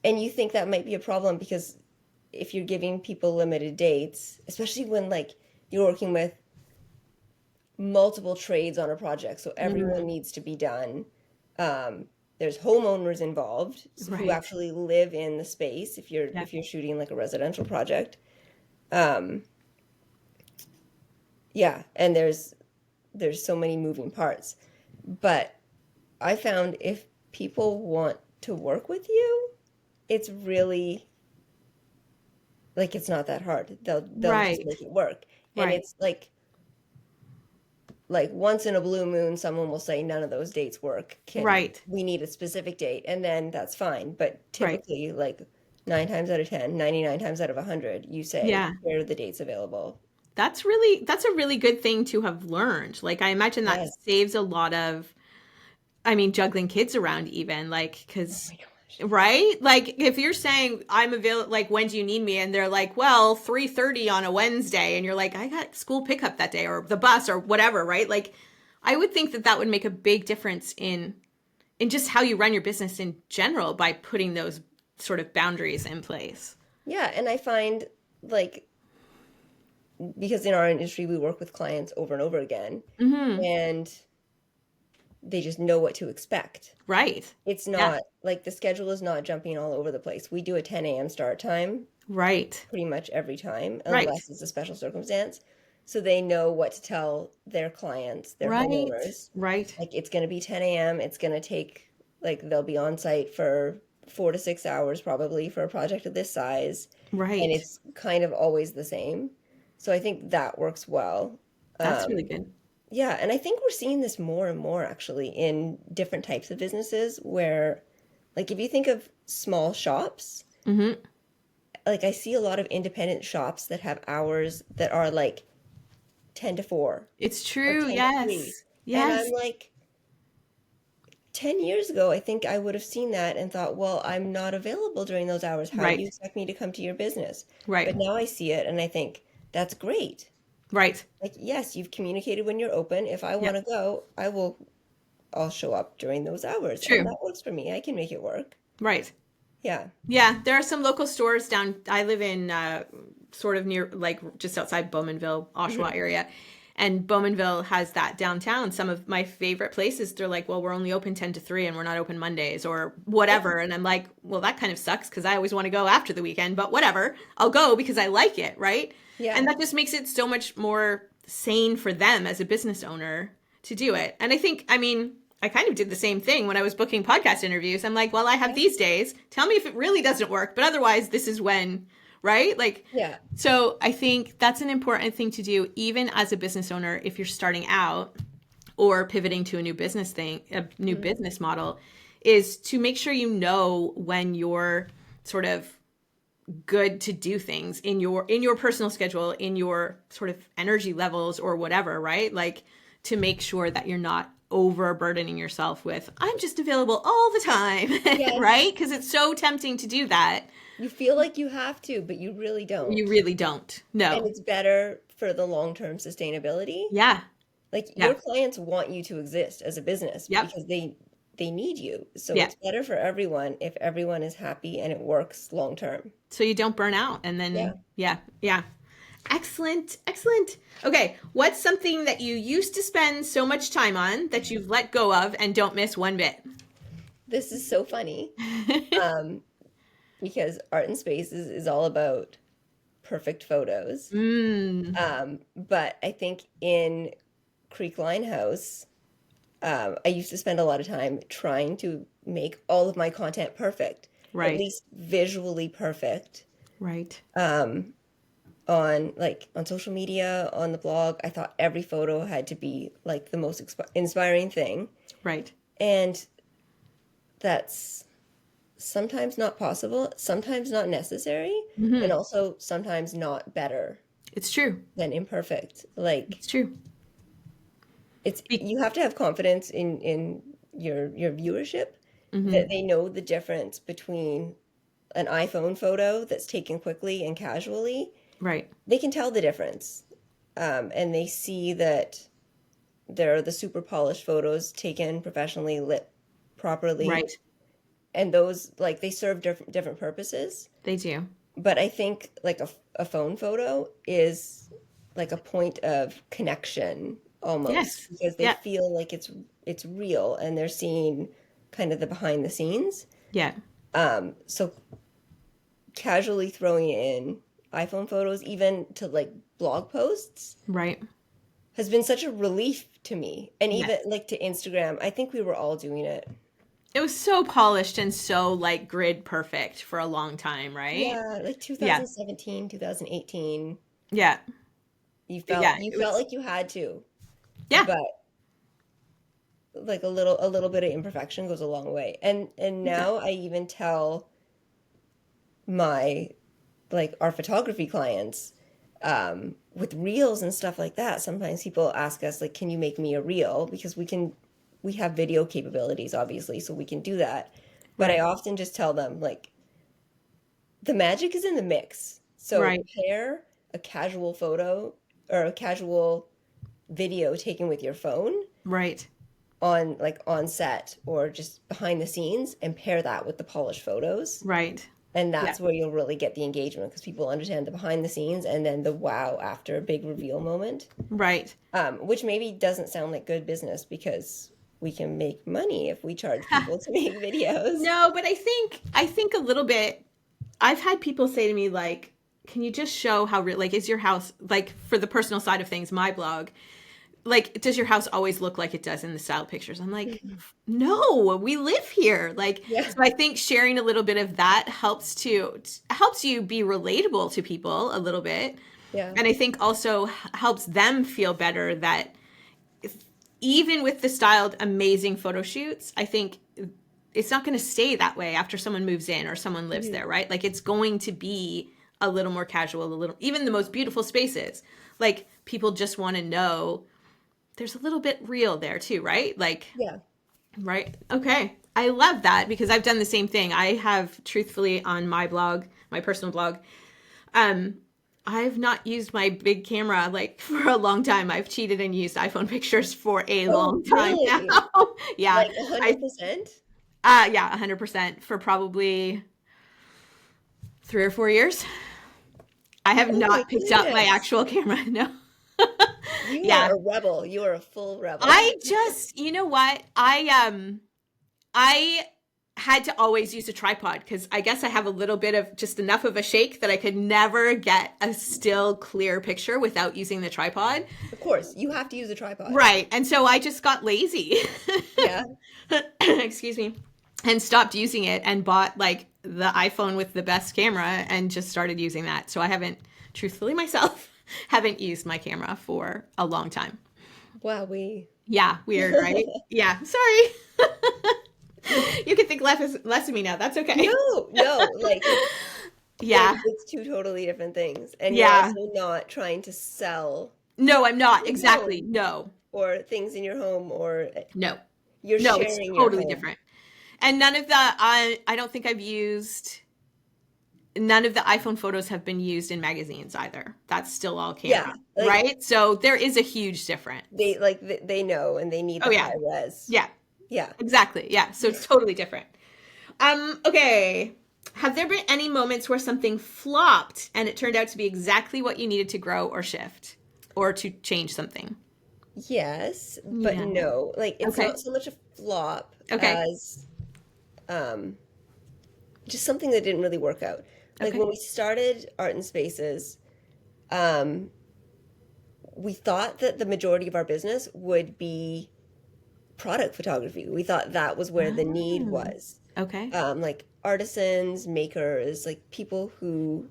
[SPEAKER 2] And you think that might be a problem because if you're giving people limited dates, especially when like you're working with multiple trades on a project, so everyone
[SPEAKER 1] Mm,
[SPEAKER 2] needs to be done. There's homeowners involved who
[SPEAKER 1] right.
[SPEAKER 2] actually live in the space if you're
[SPEAKER 1] Yeah.
[SPEAKER 2] if you're shooting like a residential project. Um, yeah, and there's so many moving parts. But I found if people want to work with you, it's really like it's not that hard. They'll just
[SPEAKER 1] Right.
[SPEAKER 2] make it work. And
[SPEAKER 1] Right.
[SPEAKER 2] it's like once in a blue moon someone will say none of those dates work, can
[SPEAKER 1] Right.
[SPEAKER 2] we need a specific date, and then that's fine, but
[SPEAKER 1] Right.
[SPEAKER 2] typically like 9 times out of 10, 99 times out of 100 you say
[SPEAKER 1] Yeah.
[SPEAKER 2] where are the dates available.
[SPEAKER 1] That's a really good thing to have learned. Like I imagine that
[SPEAKER 2] Yes.
[SPEAKER 1] saves a lot of I mean juggling kids around even like
[SPEAKER 2] Oh
[SPEAKER 1] cuz
[SPEAKER 2] my gosh.
[SPEAKER 1] right? Like if you're saying I'm available like when do you need me and they're like, "Well, 3:30 on a Wednesday." And you're like, "I got school pickup that day or the bus or whatever," right? Like I would think that that would make a big difference in just how you run your business in general by putting those sort of boundaries in place.
[SPEAKER 2] Yeah, and I find like because in our industry we work with clients over and over again,
[SPEAKER 1] Mhm.
[SPEAKER 2] and they just know what to expect.
[SPEAKER 1] Right.
[SPEAKER 2] It's
[SPEAKER 1] Yeah.
[SPEAKER 2] not like the schedule is not jumping all over the place. We do a 10 a.m. start time
[SPEAKER 1] Right.
[SPEAKER 2] pretty much every time,
[SPEAKER 1] Right.
[SPEAKER 2] unless it's a special circumstance. So they know what to tell their clients, their
[SPEAKER 1] Right.
[SPEAKER 2] homeowners.
[SPEAKER 1] Right.
[SPEAKER 2] Like it's going to be 10 a.m. It's going to take, like, they'll be on site for 4 to 6 hours probably for a project of this size. And
[SPEAKER 1] Right.
[SPEAKER 2] it's kind of always the same. So I think that works well.
[SPEAKER 1] That's
[SPEAKER 2] Um,
[SPEAKER 1] really good.
[SPEAKER 2] yeah. And I think we're seeing this more and more actually in different types of businesses where, like, if you think of small shops,
[SPEAKER 1] Mhm.
[SPEAKER 2] like I see a lot of independent shops that have hours that are like 10 to 4
[SPEAKER 1] It's
[SPEAKER 2] or
[SPEAKER 1] true.
[SPEAKER 2] 10 to 3.
[SPEAKER 1] Yes.
[SPEAKER 2] And
[SPEAKER 1] Yes.
[SPEAKER 2] I'm like, 10 years ago, I think I would have seen that and thought, well, I'm not available during those hours. How do you
[SPEAKER 1] Right.
[SPEAKER 2] expect me to come to your business?
[SPEAKER 1] Right.
[SPEAKER 2] But now I see it and I think that's great.
[SPEAKER 1] Right.
[SPEAKER 2] Like, yes, you've communicated when you're open. If I want
[SPEAKER 1] Yep.
[SPEAKER 2] to go, I will I'll show up during those hours, and
[SPEAKER 1] True.
[SPEAKER 2] that works for me. I can make it work.
[SPEAKER 1] Right.
[SPEAKER 2] Yeah.
[SPEAKER 1] Yeah, there are some local stores down. I live in sort of near, like just outside Bowmanville, Oshawa
[SPEAKER 2] Hmm.
[SPEAKER 1] area, and Bowmanville has that downtown. Some of my favorite places, they're like, well, we're only open 10 to 3 and we're not open Mondays or
[SPEAKER 2] Yeah.
[SPEAKER 1] whatever. And I'm like, well, that kind of sucks because I always want to go after the weekend, but whatever. I'll go because I like it, right? And
[SPEAKER 2] Yeah.
[SPEAKER 1] that just makes it so much more sane for them as a business owner to do it. And I think, I mean, I kind of did the same thing when I was booking podcast interviews. I'm like, well, I have
[SPEAKER 2] Yeah.
[SPEAKER 1] these days. Tell me if it really doesn't work, but otherwise, this is when, right? Like,
[SPEAKER 2] Yeah.
[SPEAKER 1] so I think that's an important thing to do, even as a business owner, if you're starting out or pivoting to a new business thing, a new
[SPEAKER 2] Mhm.
[SPEAKER 1] business model, is to make sure you know when you're sort of good to do things in your personal schedule, in your sort of energy levels or whatever, right? Like to make sure that you're not overburdening yourself with I'm just available all the time,
[SPEAKER 2] Yes.
[SPEAKER 1] right? Because it's so tempting to do that.
[SPEAKER 2] You feel like you have to, but you really
[SPEAKER 1] You
[SPEAKER 2] don't.
[SPEAKER 1] really don't.
[SPEAKER 2] And
[SPEAKER 1] No.
[SPEAKER 2] it's better for the long-term sustainability.
[SPEAKER 1] Yeah.
[SPEAKER 2] Like your
[SPEAKER 1] Yeah.
[SPEAKER 2] clients want you to exist as a business
[SPEAKER 1] Yep.
[SPEAKER 2] because they need you. So
[SPEAKER 1] Yeah.
[SPEAKER 2] it's better for everyone if everyone is happy and it works long term.
[SPEAKER 1] So you don't burn out. And
[SPEAKER 2] Yeah.
[SPEAKER 1] then, yeah. Yeah. Excellent. Excellent. Okay. What's something that you used to spend so much time on that you've let go of and don't miss one bit?
[SPEAKER 2] This is so funny. Um, because art and spaces is all about perfect photos.
[SPEAKER 1] Mm,
[SPEAKER 2] But I think in Creekline House, I used to spend a lot of time trying to make all of my content perfect, at
[SPEAKER 1] right.
[SPEAKER 2] least visually perfect.
[SPEAKER 1] Right.
[SPEAKER 2] On social media, on the blog, I thought every photo had to be like the most inspiring thing.
[SPEAKER 1] Right.
[SPEAKER 2] And that's sometimes not possible, sometimes not necessary, and
[SPEAKER 1] Hmm.
[SPEAKER 2] also sometimes not better
[SPEAKER 1] It's true.
[SPEAKER 2] than imperfect. Like
[SPEAKER 1] It's true.
[SPEAKER 2] it's
[SPEAKER 1] Be-
[SPEAKER 2] you have to have confidence in your viewership that
[SPEAKER 1] mhm.
[SPEAKER 2] they know the difference between an iPhone photo that's taken quickly and casually.
[SPEAKER 1] Right.
[SPEAKER 2] They can tell the difference. And they see that there are the super polished photos taken professionally, lit properly,
[SPEAKER 1] Right.
[SPEAKER 2] and those like they serve different purposes.
[SPEAKER 1] They do.
[SPEAKER 2] But I think like a phone photo is like a point of connection almost
[SPEAKER 1] Yes.
[SPEAKER 2] because they
[SPEAKER 1] Yeah.
[SPEAKER 2] feel like it's real and they're seeing kind of the behind the scenes.
[SPEAKER 1] Yeah.
[SPEAKER 2] So casually throwing in iPhone photos, even to like blog posts,
[SPEAKER 1] Right.
[SPEAKER 2] has been such a relief to me. And even
[SPEAKER 1] Yes.
[SPEAKER 2] like to Instagram, I think we were all doing it.
[SPEAKER 1] It was so polished and so like grid perfect for a long time, right?
[SPEAKER 2] Yeah, like
[SPEAKER 1] Yeah.
[SPEAKER 2] 2017, 2018,
[SPEAKER 1] Yeah.
[SPEAKER 2] you felt
[SPEAKER 1] Yeah.
[SPEAKER 2] you
[SPEAKER 1] It
[SPEAKER 2] felt
[SPEAKER 1] was.
[SPEAKER 2] like you had to,
[SPEAKER 1] Yeah.
[SPEAKER 2] but like a little bit of imperfection goes a long way. And now
[SPEAKER 1] Exactly.
[SPEAKER 2] I even tell my like our photography clients with reels and stuff like that. Sometimes people ask us like, "Can you make me a reel?" Because we have video capabilities obviously, so we can do that. But I
[SPEAKER 1] Right.
[SPEAKER 2] often just tell them like the magic is in the mix. So
[SPEAKER 1] Right.
[SPEAKER 2] pair a casual photo or a casual video taken with your phone
[SPEAKER 1] Right.
[SPEAKER 2] on set or just behind the scenes and pair that with the polished photos.
[SPEAKER 1] Right.
[SPEAKER 2] And
[SPEAKER 1] Yeah.
[SPEAKER 2] that's where you'll really get the engagement because people understand the behind the scenes and then the wow after a big reveal moment,
[SPEAKER 1] Right.
[SPEAKER 2] which maybe doesn't sound like good business because we can make money if we charge people to make videos.
[SPEAKER 1] No, but I think a little bit. I've had people say to me like, "Can you just show how like is your house like for the personal side of things, my blog, like does your house always look like it does in the style pictures?" I'm like,
[SPEAKER 2] Mhm.
[SPEAKER 1] "No, we live here." Like
[SPEAKER 2] Yeah,
[SPEAKER 1] so I think sharing a little bit of that helps you be relatable to people a little bit.
[SPEAKER 2] yeah,
[SPEAKER 1] And I think also helps them feel better that even with the styled amazing photo shoots, I think it's not going to stay that way after someone moves in or someone lives
[SPEAKER 2] mhm,
[SPEAKER 1] there, right? Like it's going to be a little more casual, a little, even the most beautiful spaces. Like people just want to know there's a little bit real there too, right? Like,
[SPEAKER 2] yeah,
[SPEAKER 1] right? Okay. I love that because I've done the same thing. I have truthfully on my blog, my personal blog, um, I've not used my big camera like for a long time. I've cheated and used iPhone pictures for a
[SPEAKER 2] Oh,
[SPEAKER 1] long time
[SPEAKER 2] really?
[SPEAKER 1] now. Yeah.
[SPEAKER 2] Like
[SPEAKER 1] I
[SPEAKER 2] 100%?
[SPEAKER 1] yeah, 100% for probably 3 or 4 years. I have
[SPEAKER 2] Oh my
[SPEAKER 1] not picked up my
[SPEAKER 2] goodness.
[SPEAKER 1] actual camera. No.
[SPEAKER 2] You are
[SPEAKER 1] Yeah.
[SPEAKER 2] a rebel. You are a full rebel.
[SPEAKER 1] I just, you know what? I had to always use a tripod because I guess I have a little bit of just enough of a shake that I could never get a still clear picture without using the tripod.
[SPEAKER 2] Of course, you have to use a tripod.
[SPEAKER 1] Right. And so I just got lazy.
[SPEAKER 2] Yeah.
[SPEAKER 1] Excuse me. And stopped using it and bought like the iPhone with the best camera and just started using that. So I haven't, truthfully myself, haven't used my camera for a long time.
[SPEAKER 2] Wow, we.
[SPEAKER 1] Yeah, weird, right? Yeah, sorry. You can think less of me now. That's okay.
[SPEAKER 2] No, no, like
[SPEAKER 1] Yeah.
[SPEAKER 2] it's two totally different things. And you're
[SPEAKER 1] Yeah.
[SPEAKER 2] also not trying to sell
[SPEAKER 1] No, I'm not.
[SPEAKER 2] your
[SPEAKER 1] Exactly.
[SPEAKER 2] home
[SPEAKER 1] No.
[SPEAKER 2] or things in your home, or
[SPEAKER 1] No.
[SPEAKER 2] you're
[SPEAKER 1] No, it's
[SPEAKER 2] sharing your
[SPEAKER 1] totally
[SPEAKER 2] home.
[SPEAKER 1] different. And none of the I don't think I've used none of the iPhone photos have been used in magazines either. That's still all
[SPEAKER 2] Yeah,
[SPEAKER 1] camera,
[SPEAKER 2] like
[SPEAKER 1] right? So there is a huge difference.
[SPEAKER 2] they know and they need
[SPEAKER 1] Oh
[SPEAKER 2] the
[SPEAKER 1] yeah.
[SPEAKER 2] high res.
[SPEAKER 1] Yeah.
[SPEAKER 2] Yeah.
[SPEAKER 1] Exactly. Yeah. So it's totally different. Okay. Have there been any moments where something flopped and it turned out to be exactly what you needed to grow or shift or to change something?
[SPEAKER 2] Yes, but
[SPEAKER 1] Yeah.
[SPEAKER 2] no. Like it's
[SPEAKER 1] Okay.
[SPEAKER 2] not so much a flop
[SPEAKER 1] Okay.
[SPEAKER 2] as um just something that didn't really work out. Like
[SPEAKER 1] Okay.
[SPEAKER 2] when we started Art and Spaces, um, we thought that the majority of our business would be product photography. We thought that was where the need
[SPEAKER 1] Oh,
[SPEAKER 2] was.
[SPEAKER 1] okay.
[SPEAKER 2] Like artisans, makers, like people who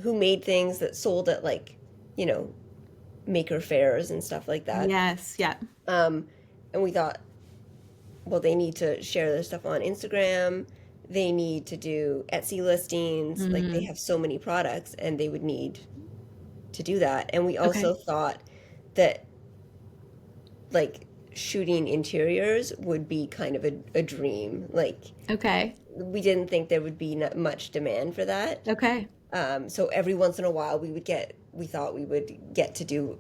[SPEAKER 2] made things that sold at like, you know, maker fairs and stuff like that.
[SPEAKER 1] Yes. Yeah.
[SPEAKER 2] Um, and we thought, well, they need to share their stuff on Instagram. They need to do Etsy listings. Like they
[SPEAKER 1] Mm,
[SPEAKER 2] have so many products and they would need to do that. And we
[SPEAKER 1] okay.
[SPEAKER 2] also thought that like shooting interiors would be kind of a dream. Like
[SPEAKER 1] Okay.
[SPEAKER 2] we didn't think there would be much demand for that.
[SPEAKER 1] Okay.
[SPEAKER 2] So every once in a while we thought we would get to do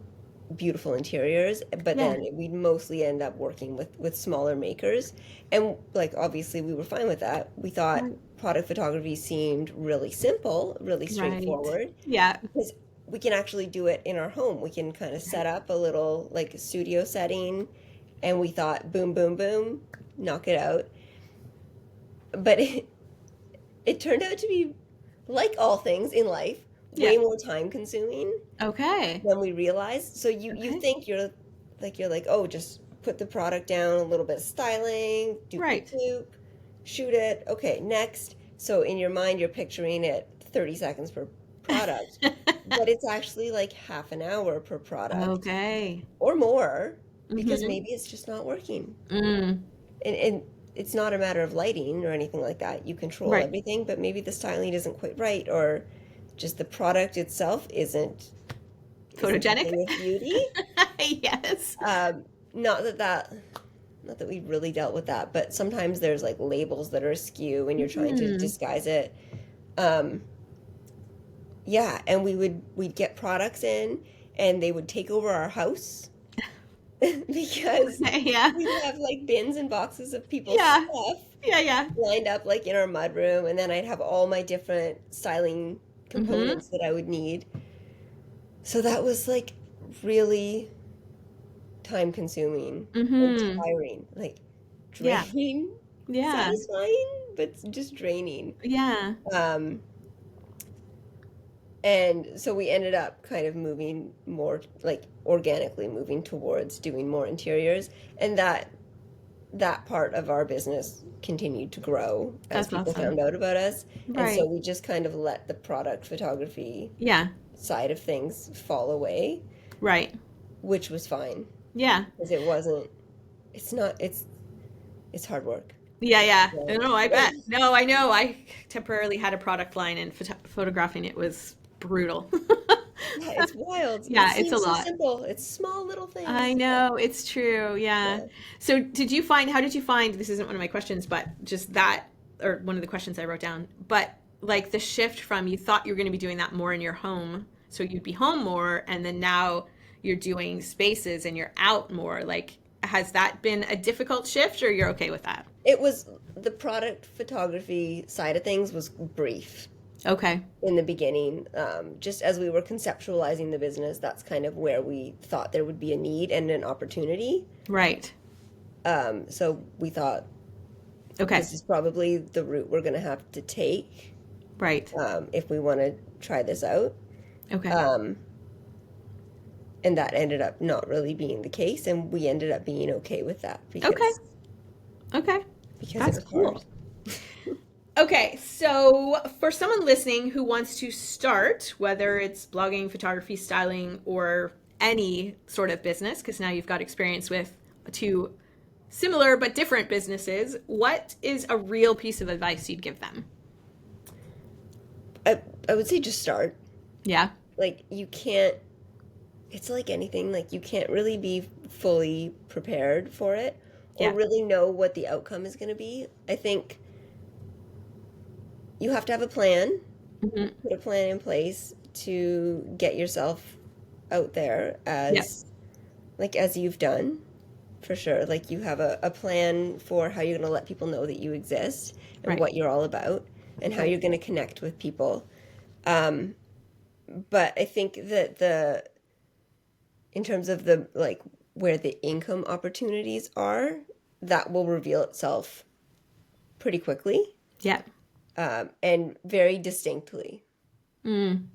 [SPEAKER 2] beautiful interiors, but
[SPEAKER 1] Yeah.
[SPEAKER 2] then we'd mostly end up working with smaller makers. And like obviously we were fine with that. We thought
[SPEAKER 1] Right.
[SPEAKER 2] product photography seemed really simple, really
[SPEAKER 1] Right.
[SPEAKER 2] straightforward
[SPEAKER 1] Yeah.
[SPEAKER 2] because we can actually do it in our home. We can kind of set up a little like studio setting and we thought boom, boom, boom, knock it out. But it turned out to be like all things in life,
[SPEAKER 1] Yeah.
[SPEAKER 2] way more time consuming
[SPEAKER 1] Okay.
[SPEAKER 2] than we realized. So you
[SPEAKER 1] Okay.
[SPEAKER 2] think you're like, oh, just put the product down, a little bit of styling, doop doop
[SPEAKER 1] Right.
[SPEAKER 2] doop, shoot it. Okay, next. So in your mind, you're picturing it 30 seconds per product, but it's actually like half an hour per product
[SPEAKER 1] Okay.
[SPEAKER 2] or more because
[SPEAKER 1] Mm-hmm.
[SPEAKER 2] maybe it's just not working.
[SPEAKER 1] Mm.
[SPEAKER 2] And it's not a matter of lighting or anything like that. You control
[SPEAKER 1] Right.
[SPEAKER 2] everything, but maybe the styling isn't quite right or just the product itself isn't the
[SPEAKER 1] Photogenic?
[SPEAKER 2] thing of beauty.
[SPEAKER 1] Yes.
[SPEAKER 2] Um, not that that, not that we really dealt with that, but sometimes there's like labels that are askew and you're trying to
[SPEAKER 1] Mm.
[SPEAKER 2] disguise it. Um, yeah, and we'd get products in and they would take over our house because
[SPEAKER 1] Okay. Yeah.
[SPEAKER 2] we'd have like bins and boxes of people's
[SPEAKER 1] Yeah.
[SPEAKER 2] stuff
[SPEAKER 1] Yeah. Yeah.
[SPEAKER 2] lined up like in our mudroom, and then I'd have all my different styling
[SPEAKER 1] Mm-hmm.
[SPEAKER 2] components that I would need. So that was like really time consuming and
[SPEAKER 1] Mm-hmm.
[SPEAKER 2] tiring, like
[SPEAKER 1] Yeah.
[SPEAKER 2] draining,
[SPEAKER 1] Yeah.
[SPEAKER 2] satisfying, but just draining.
[SPEAKER 1] Yeah.
[SPEAKER 2] Um, and so we ended up kind of moving more, like organically moving towards doing more interiors, and that part of our business continued to grow as
[SPEAKER 1] That's
[SPEAKER 2] people
[SPEAKER 1] awesome.
[SPEAKER 2] found out about us. And so
[SPEAKER 1] Right.
[SPEAKER 2] we just kind of let the product photography
[SPEAKER 1] Yeah.
[SPEAKER 2] side of things fall away,
[SPEAKER 1] Right.
[SPEAKER 2] which was fine
[SPEAKER 1] Yeah.
[SPEAKER 2] because it wasn't, it's not, it's hard work.
[SPEAKER 1] Yeah. Yeah.
[SPEAKER 2] So,
[SPEAKER 1] No, I bet. No, I know. I temporarily had a product line and photographing it was brutal.
[SPEAKER 2] yeah, it's wild. It
[SPEAKER 1] Yeah, it's a
[SPEAKER 2] seems so
[SPEAKER 1] lot.
[SPEAKER 2] simple. It's small little
[SPEAKER 1] I
[SPEAKER 2] things.
[SPEAKER 1] know, it's true. Yeah.
[SPEAKER 2] Yeah.
[SPEAKER 1] So how did you find, this isn't one of my questions, but just that, or one of the questions I wrote down, but like the shift from you thought you were going to be doing that more in your home, so you'd be home more, and then now you're doing spaces and you're out more. Like, has that been a difficult shift, or you're okay with that?
[SPEAKER 2] It was the product photography side of things was brief
[SPEAKER 1] Okay.
[SPEAKER 2] in the beginning. Just as we were conceptualizing the business, that's kind of where we thought there would be a need and an opportunity.
[SPEAKER 1] Right.
[SPEAKER 2] So we thought
[SPEAKER 1] Okay.
[SPEAKER 2] this is probably the route we're going to have to take
[SPEAKER 1] Right.
[SPEAKER 2] if we want to try this out.
[SPEAKER 1] Okay.
[SPEAKER 2] And that ended up not really being the case, and we ended up being okay with that because
[SPEAKER 1] Okay. Okay.
[SPEAKER 2] because
[SPEAKER 1] That's
[SPEAKER 2] it was
[SPEAKER 1] cool.
[SPEAKER 2] hard.
[SPEAKER 1] Okay, so for someone listening who wants to start, whether it's blogging, photography, styling, or any sort of business, because now you've got experience with two similar but different businesses, what is a real piece of advice you'd give them?
[SPEAKER 2] I would say just start.
[SPEAKER 1] Yeah.
[SPEAKER 2] Like you can't. It's like anything. Like you can't really be fully prepared for it or
[SPEAKER 1] Yeah.
[SPEAKER 2] really know what the outcome is going to be. I think you have to have a plan,
[SPEAKER 1] Hmm.
[SPEAKER 2] put a plan in place to get yourself out there
[SPEAKER 1] Yeah.
[SPEAKER 2] as you've done, for sure. Like you have a plan for how you're going to let people know that you exist and
[SPEAKER 1] Right.
[SPEAKER 2] what you're all about and how
[SPEAKER 1] Right.
[SPEAKER 2] you're going to connect with people. But I think that in terms of the like where the income opportunities are, that will reveal itself pretty quickly.
[SPEAKER 1] Yeah.
[SPEAKER 2] And very distinctly
[SPEAKER 1] Mm.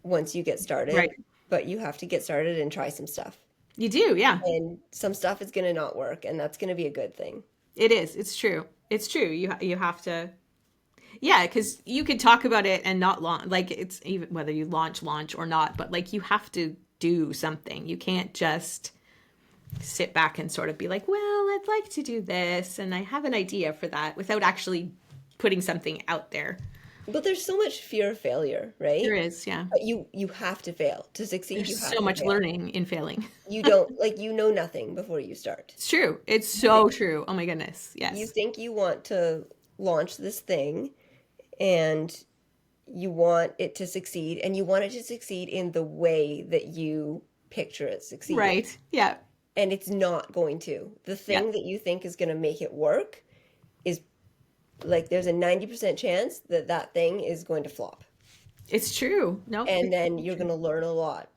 [SPEAKER 2] once you get started.
[SPEAKER 1] Right.
[SPEAKER 2] But you have to get started and try some stuff.
[SPEAKER 1] You do, yeah.
[SPEAKER 2] And some stuff is going to not work, and that's going to be a good thing.
[SPEAKER 1] It is. It's true. It's true. You have to. Yeah, because you could talk about it and not launch. Like it's even whether you launch or not, but like you have to do something. You can't just sit back and sort of be like, well, I'd like to do this and I have an idea for that without actually putting something out there.
[SPEAKER 2] But there's so much fear of failure, right?
[SPEAKER 1] There is, yeah.
[SPEAKER 2] But you have to fail. To succeed, you
[SPEAKER 1] There's
[SPEAKER 2] have
[SPEAKER 1] so
[SPEAKER 2] to
[SPEAKER 1] much
[SPEAKER 2] fail.
[SPEAKER 1] learning in failing.
[SPEAKER 2] You don't, like, you know nothing before you start.
[SPEAKER 1] It's true. It's so true. Oh my goodness. Yes.
[SPEAKER 2] You think you want to launch this thing, and you want it to succeed, and you want it to succeed in the way that you picture it succeeding.
[SPEAKER 1] Right. Yeah.
[SPEAKER 2] And it's not going to. The thing
[SPEAKER 1] Yeah.
[SPEAKER 2] that you think is going to make it work is like there's a 90% chance that that thing is going to flop.
[SPEAKER 1] It's true. No.
[SPEAKER 2] And then you're going to learn a lot.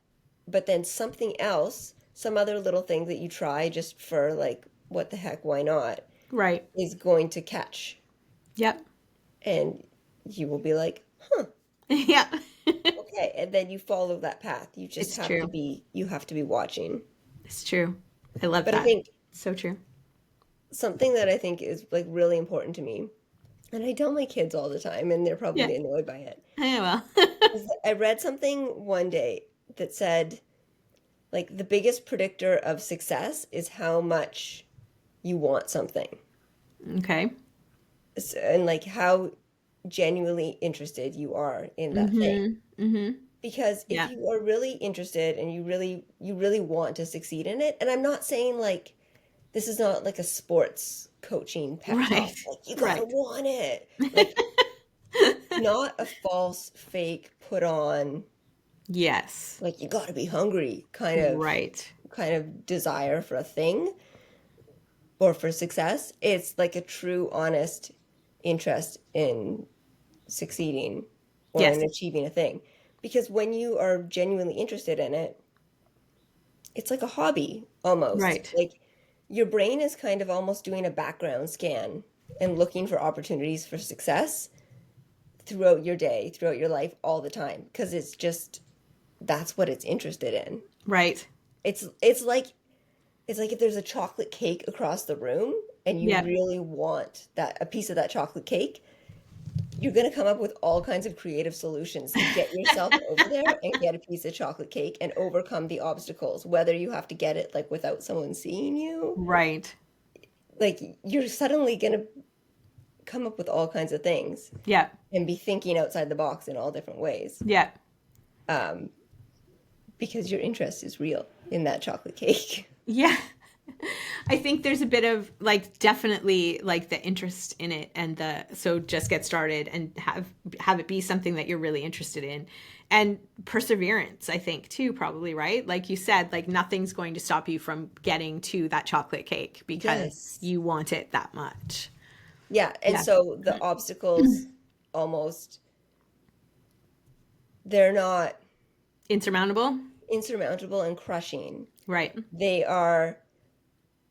[SPEAKER 2] But then something else, some other little thing that you try just for like, what the heck, why not,
[SPEAKER 1] Right.
[SPEAKER 2] is going to catch.
[SPEAKER 1] Yep.
[SPEAKER 2] And you will be like, huh,
[SPEAKER 1] Yeah.
[SPEAKER 2] okay. And then you follow that path. You just
[SPEAKER 1] It's
[SPEAKER 2] have
[SPEAKER 1] true.
[SPEAKER 2] to be, you have to be watching.
[SPEAKER 1] It's true. I love
[SPEAKER 2] But
[SPEAKER 1] that.
[SPEAKER 2] I think
[SPEAKER 1] So true.
[SPEAKER 2] something that I think is like really important to me, and I tell my kids all the time, and they're probably
[SPEAKER 1] Yeah.
[SPEAKER 2] annoyed by it,
[SPEAKER 1] Yeah,
[SPEAKER 2] is that I read something one day that said, like, the biggest predictor of success is how much you want something.
[SPEAKER 1] well. Okay.
[SPEAKER 2] And like how genuinely interested you are in that thing.
[SPEAKER 1] Mm-hmm.
[SPEAKER 2] Because if
[SPEAKER 1] Yeah.
[SPEAKER 2] you are really interested and you really want to succeed in it, and I'm not saying like this is not like a sports coaching pep talk.
[SPEAKER 1] Right.
[SPEAKER 2] Like you gotta
[SPEAKER 1] Right.
[SPEAKER 2] want it. Like not a false, fake, put on,
[SPEAKER 1] Yes.
[SPEAKER 2] like you gotta be hungry
[SPEAKER 1] Right.
[SPEAKER 2] kind of desire for a thing or for success. It's like a true, honest interest in succeeding or
[SPEAKER 1] Yes.
[SPEAKER 2] in achieving a thing. Because when you are genuinely interested in it, it's like a hobby almost.
[SPEAKER 1] Right.
[SPEAKER 2] Like your brain is kind of almost doing a background scan and looking for opportunities for success throughout your day, throughout your life, all the time. Because it's just, that's what it's interested in.
[SPEAKER 1] Right.
[SPEAKER 2] It's like if there's a chocolate cake across the room and you
[SPEAKER 1] Yeah.
[SPEAKER 2] really want a piece of that chocolate cake, you're going to come up with all kinds of creative solutions to get yourself over there and get a piece of chocolate cake and overcome the obstacles, whether you have to get it like without someone seeing you.
[SPEAKER 1] Right.
[SPEAKER 2] Like you're suddenly going to come up with all kinds of things
[SPEAKER 1] Yeah.
[SPEAKER 2] and be thinking outside the box in all different ways.
[SPEAKER 1] Yeah.
[SPEAKER 2] Because your interest is real in that chocolate cake.
[SPEAKER 1] Yeah. I think there's a bit of like definitely like the interest in it and so just get started and have it be something that you're really interested in. And perseverance, I think, too, probably, right? Like you said, like nothing's going to stop you from getting to that chocolate cake because you want it that much.
[SPEAKER 2] Yeah. And so the obstacles almost, they're not
[SPEAKER 1] insurmountable
[SPEAKER 2] and crushing.
[SPEAKER 1] Right.
[SPEAKER 2] They are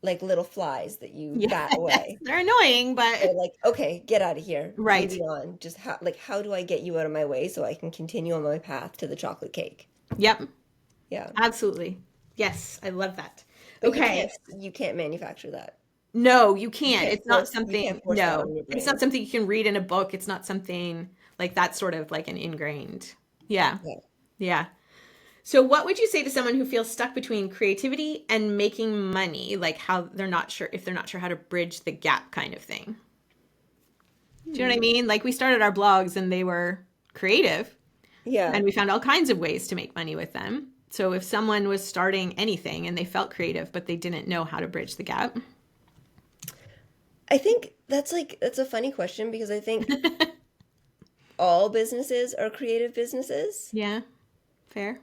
[SPEAKER 2] like little flies that you bat away.
[SPEAKER 1] They're annoying, but
[SPEAKER 2] they're like, okay, get out of here.
[SPEAKER 1] Right.
[SPEAKER 2] Moving on. Just how do I get you out of my way so I can continue on my path to the chocolate cake?
[SPEAKER 1] Yep.
[SPEAKER 2] Yeah.
[SPEAKER 1] Absolutely. Yes, I love that.
[SPEAKER 2] But
[SPEAKER 1] okay.
[SPEAKER 2] You can't manufacture that.
[SPEAKER 1] No, you can't. It's not something.
[SPEAKER 2] No,
[SPEAKER 1] it's not something you can read in a book. It's not something like that's sort of like an ingrained. Yeah. Yeah. So what would you say to someone who feels stuck between creativity and making money? Like how they're not sure how to bridge the gap kind of thing. Do you know what I mean? Like we started our blogs and they were creative.
[SPEAKER 2] Yeah.
[SPEAKER 1] And we found all kinds of ways to make money with them. So if someone was starting anything and they felt creative, but they didn't know how to bridge the gap.
[SPEAKER 2] I think that's a funny question because I think all businesses are creative businesses.
[SPEAKER 1] Yeah. Fair.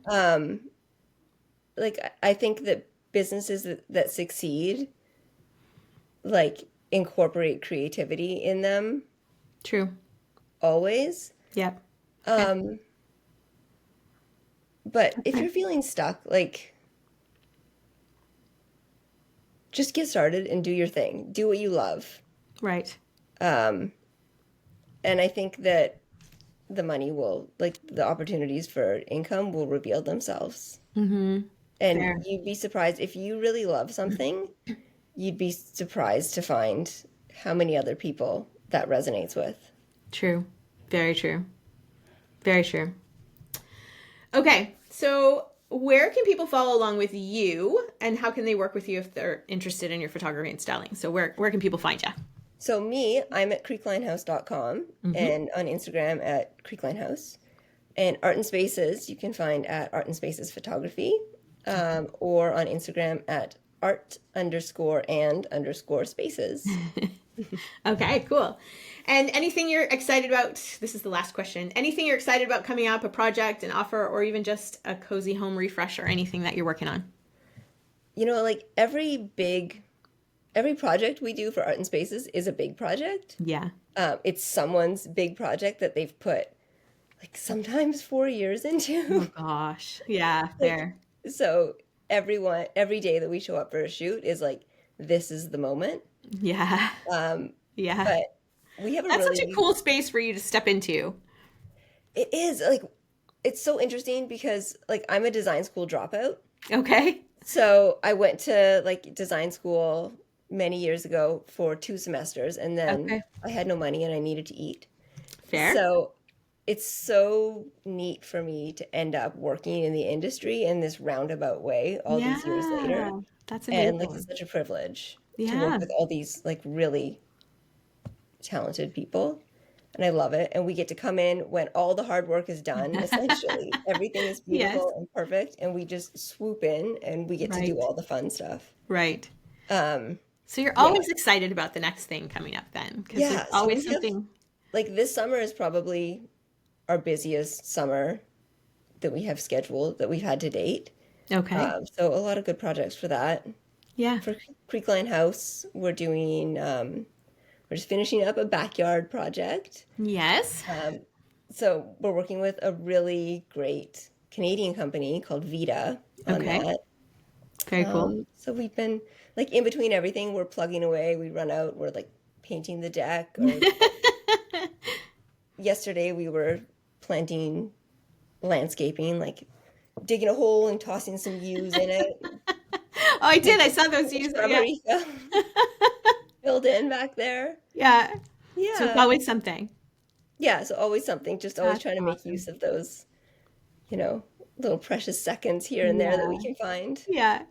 [SPEAKER 2] Like I think that businesses that succeed like incorporate creativity in them.
[SPEAKER 1] True.
[SPEAKER 2] Always.
[SPEAKER 1] Yep.
[SPEAKER 2] But if you're feeling stuck, like just get started and do your thing. Do what you love.
[SPEAKER 1] Right.
[SPEAKER 2] And I think that the money will, like the opportunities for income will reveal themselves.
[SPEAKER 1] Mm-hmm.
[SPEAKER 2] And
[SPEAKER 1] Fair.
[SPEAKER 2] you'd be surprised if you really love something, you'd be surprised to find how many other people that resonates with.
[SPEAKER 1] True. Very true. Very true. Okay. So where can people follow along with you and how can they work with you if they're interested in your photography and styling? So where can people find you?
[SPEAKER 2] So me, I'm at creeklinehouse.com and on Instagram at Creekline House. And Art and Spaces, you can find at Art and Spaces Photography or on Instagram at art_and_spaces.
[SPEAKER 1] Okay, cool. And anything you're excited about? This is the last question. Anything you're excited about coming up, a project, an offer, or even just a cozy home refresh or anything that you're working on?
[SPEAKER 2] You know, like every project we do for Art and Spaces is a big project.
[SPEAKER 1] Yeah.
[SPEAKER 2] It's someone's big project that they've put like sometimes 4 years into.
[SPEAKER 1] Oh gosh. Yeah, fair.
[SPEAKER 2] So every day that we show up for a shoot is like, this is the moment.
[SPEAKER 1] Yeah. Yeah.
[SPEAKER 2] But we have
[SPEAKER 1] That's such a cool space for you to step into.
[SPEAKER 2] It is like, it's so interesting because like I'm a design school dropout.
[SPEAKER 1] Okay.
[SPEAKER 2] So I went to like design school many years ago for 2 semesters and then I had no money and I needed to eat.
[SPEAKER 1] Fair.
[SPEAKER 2] So it's so neat for me to end up working in the industry in this roundabout way all these years later.
[SPEAKER 1] That's amazing.
[SPEAKER 2] And like it's such a privilege to work with all these like really talented people. And I love it. And we get to come in when all the hard work is done, essentially. Everything is beautiful and perfect. And we just swoop in and we get to do all the fun stuff.
[SPEAKER 1] Right. So you're always excited about the next thing coming up then. Because there's always something.
[SPEAKER 2] Like this summer is probably our busiest summer that we have scheduled that we've had to date.
[SPEAKER 1] Okay.
[SPEAKER 2] So a lot of good projects for that.
[SPEAKER 1] Yeah.
[SPEAKER 2] For Creekline House, we're doing, we're just finishing up a backyard project.
[SPEAKER 1] Yes.
[SPEAKER 2] So we're working with a really great Canadian company called Vita on that.
[SPEAKER 1] Very cool.
[SPEAKER 2] So we've been like in between everything, we're plugging away. We run out, we're like painting the deck. Or yesterday we were planting landscaping, like digging a hole and tossing some yews in it.
[SPEAKER 1] Oh, I did. I saw those yews.
[SPEAKER 2] Filled in back there.
[SPEAKER 1] Yeah. Yeah. So it's always something.
[SPEAKER 2] Yeah. So always something. Just always trying to make use of those, you know, little precious seconds here and there that we can find.
[SPEAKER 1] Yeah.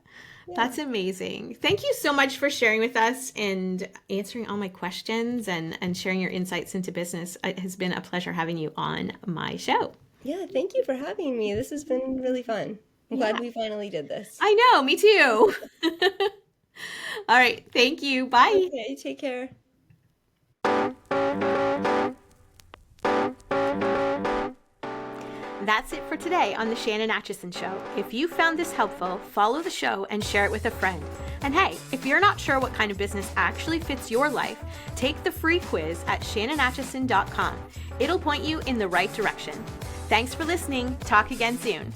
[SPEAKER 1] That's amazing. Thank you so much for sharing with us and answering all my questions and sharing your insights into business. It has been a pleasure having you on my show.
[SPEAKER 2] Yeah, thank you for having me. This has been really fun. I'm glad we finally did this.
[SPEAKER 1] I know, me too. All right. Thank you. Bye.
[SPEAKER 2] Okay, take care.
[SPEAKER 1] That's it for today on the Shannon Acheson Show. If you found this helpful, follow the show and share it with a friend. And hey, if you're not sure what kind of business actually fits your life, take the free quiz at shannonatchison.com. It'll point you in the right direction. Thanks for listening. Talk again soon.